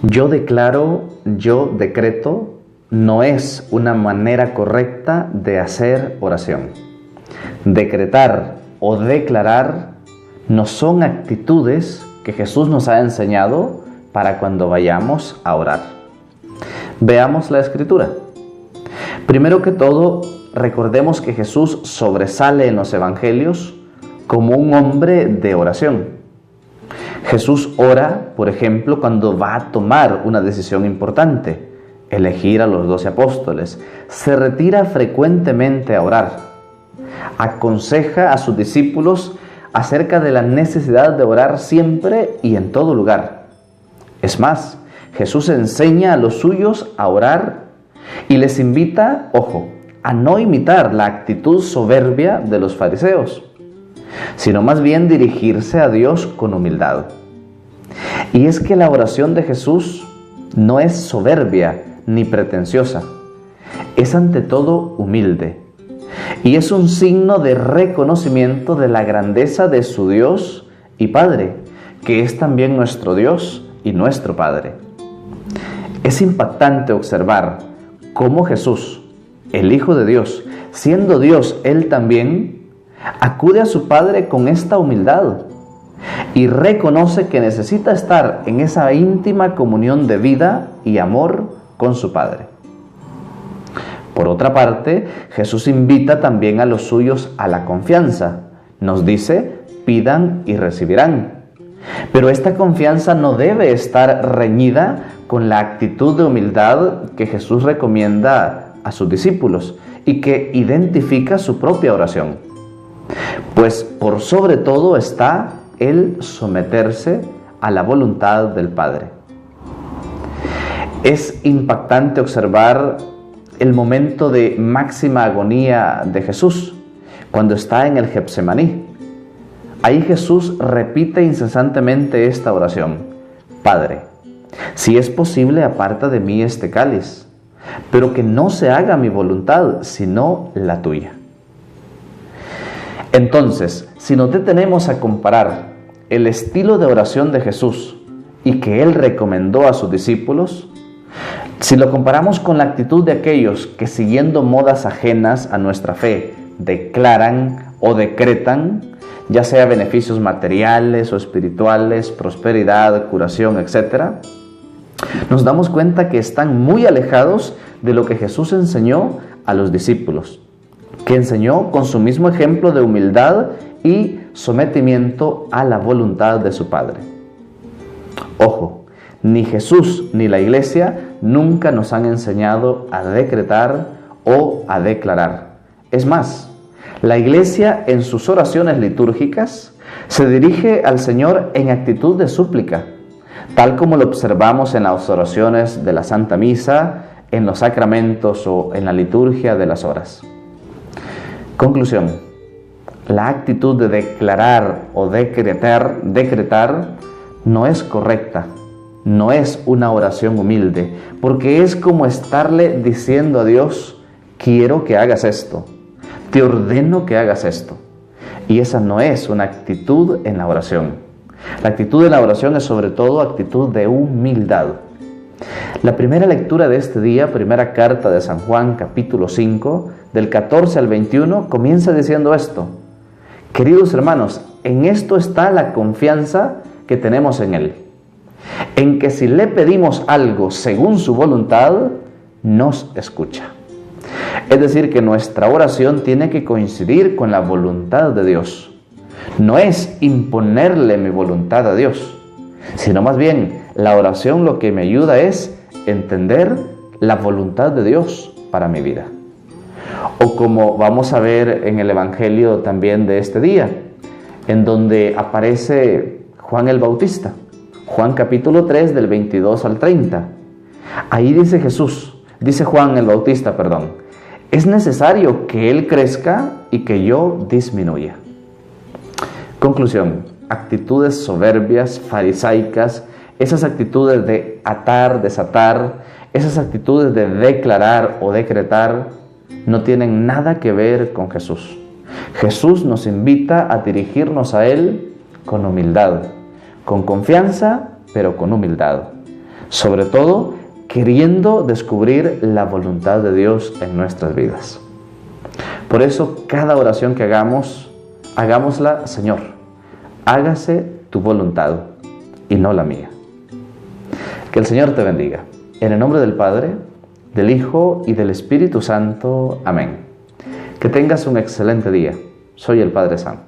Yo declaro, yo decreto, no es una manera correcta de hacer oración. Decretar o declarar no son actitudes que Jesús nos ha enseñado para cuando vayamos a orar. Veamos la Escritura. Primero que todo, recordemos que Jesús sobresale en los Evangelios como un hombre de oración. Jesús ora, por ejemplo, cuando va a tomar una decisión importante, elegir a los 12 apóstoles. Se retira frecuentemente a orar. Aconseja a sus discípulos acerca de la necesidad de orar siempre y en todo lugar. Es más, Jesús enseña a los suyos a orar y les invita, ojo, a no imitar la actitud soberbia de los fariseos, sino más bien dirigirse a Dios con humildad. Y es que la oración de Jesús no es soberbia ni pretenciosa, es ante todo humilde. Y es un signo de reconocimiento de la grandeza de su Dios y Padre, que es también nuestro Dios y nuestro Padre. Es impactante observar cómo Jesús, el Hijo de Dios, siendo Dios Él también, acude a su Padre con esta humildad y reconoce que necesita estar en esa íntima comunión de vida y amor con su Padre. Por otra parte, Jesús invita también a los suyos a la confianza. Nos dice, pidan y recibirán. Pero esta confianza no debe estar reñida con la actitud de humildad que Jesús recomienda a sus discípulos y que identifica su propia oración. Pues por sobre todo está el someterse a la voluntad del Padre. Es impactante observar el momento de máxima agonía de Jesús, cuando está en el Getsemaní. Ahí Jesús repite incesantemente esta oración: Padre, si es posible, aparta de mí este cáliz, pero que no se haga mi voluntad, sino la tuya. Entonces, si nos detenemos a comparar el estilo de oración de Jesús y que Él recomendó a sus discípulos, si lo comparamos con la actitud de aquellos que, siguiendo modas ajenas a nuestra fe, declaran o decretan, ya sea beneficios materiales o espirituales, prosperidad, curación, etc., nos damos cuenta que están muy alejados de lo que Jesús enseñó a los discípulos, que enseñó con su mismo ejemplo de humildad y sometimiento a la voluntad de su Padre. Ojo, ni Jesús ni la Iglesia nunca nos han enseñado a decretar o a declarar. Es más, la Iglesia en sus oraciones litúrgicas se dirige al Señor en actitud de súplica, tal como lo observamos en las oraciones de la Santa Misa, en los sacramentos o en la liturgia de las horas. Conclusión: la actitud de declarar o decretar no es correcta, no es una oración humilde, porque es como estarle diciendo a Dios: quiero que hagas esto, te ordeno que hagas esto. Y esa no es una actitud en la oración. La actitud en la oración es sobre todo actitud de humildad. La primera lectura de este día, primera carta de San Juan, capítulo 5, del 14 al 21, comienza diciendo esto: queridos hermanos, en esto está la confianza que tenemos en Él, en que si le pedimos algo según su voluntad, nos escucha. Es decir, que nuestra oración tiene que coincidir con la voluntad de Dios. No es imponerle mi voluntad a Dios, sino más bien la oración lo que me ayuda es entender la voluntad de Dios para mi vida. O como vamos a ver en el Evangelio también de este día, en donde aparece Juan el Bautista, Juan capítulo 3 del 22 al 30. Ahí dice Juan el Bautista, es necesario que Él crezca y que yo disminuya. Conclusión: actitudes soberbias, farisaicas, esas actitudes de atar, desatar, esas actitudes de declarar o decretar, no tienen nada que ver con Jesús. Jesús nos invita a dirigirnos a Él con humildad, con confianza, pero con humildad. Sobre todo, queriendo descubrir la voluntad de Dios en nuestras vidas. Por eso, cada oración que hagamos, hagámosla: Señor, hágase tu voluntad y no la mía. Que el Señor te bendiga. En el nombre del Padre, del Hijo y del Espíritu Santo. Amén. Que tengas un excelente día. Soy el Padre Sam.